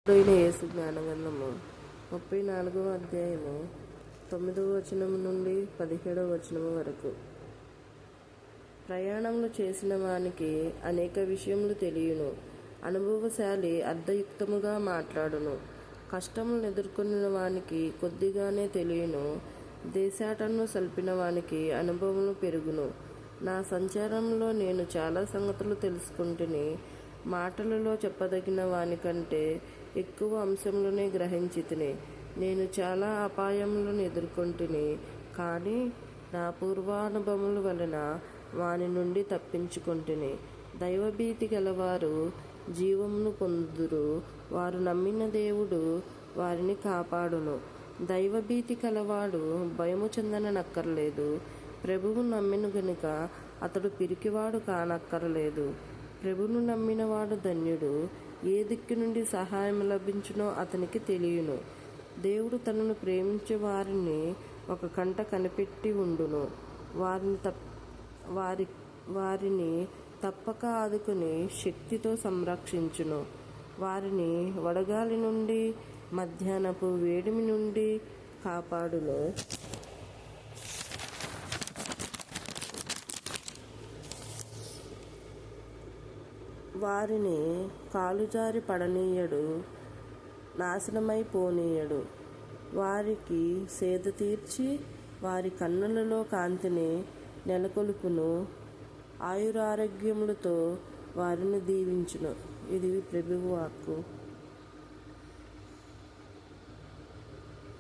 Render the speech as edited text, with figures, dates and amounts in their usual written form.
యేసు జ్ఞానగ్రంథము 34వ అధ్యాయము 9వ వచనము నుండి 17వ వచనము వరకు. ప్రయాణములు చేసిన వానికి అనేక విషయములు తెలియను. అనుభవశాలి అర్థయుక్తముగా మాట్లాడును. కష్టములను ఎదుర్కొన్న వానికి కొద్దిగానే తెలియను. దేశాటను సల్పిన వానికి అనుభవములు పెరుగును. నా సంచారంలో నేను చాలా సంగతులు తెలుసుకుంటుని. మాటలలో చెప్పదగిన వానికంటే ఎక్కువ అంశములనే గ్రహించితిని. నేను చాలా అపాయములను ఎదుర్కొంటిని, కానీ నా పూర్వానుభవముల వలన వాని నుండి తప్పించుకొంటిని. దైవభీతి గలవారు జీవమును పొందుదురు. వారు నమ్మిన దేవుడు వారిని కాపాడును. దైవభీతి కలవాడు భయము చెందనక్కర్లేదు. ప్రభువు నమ్మిన గనుక అతడు పిరికివాడు కానక్కరలేదు. ప్రభువును నమ్మినవాడు ధన్యుడు. ఏ దిక్కు నుండి సహాయం లభించునో అతనికి తెలియను. దేవుడు తనను ప్రేమించే వారిని ఒక కంట కనిపెట్టి ఉండును. వారిని తప్పక ఆదుకుని శక్తితో సంరక్షించును. వారిని వడగాలి నుండి మధ్యాహ్నపు వేడిమి నుండి కాపాడును. వారిని కాలుజారి పడనీయడు, నాశనమైపోనీయడు. వారికి సేద తీర్చి వారి కన్నులలో కాంతిని నెలకొల్పును. ఆయురారోగ్యములతో వారిని దీవించును. ఇది ప్రభువు వాక్కు.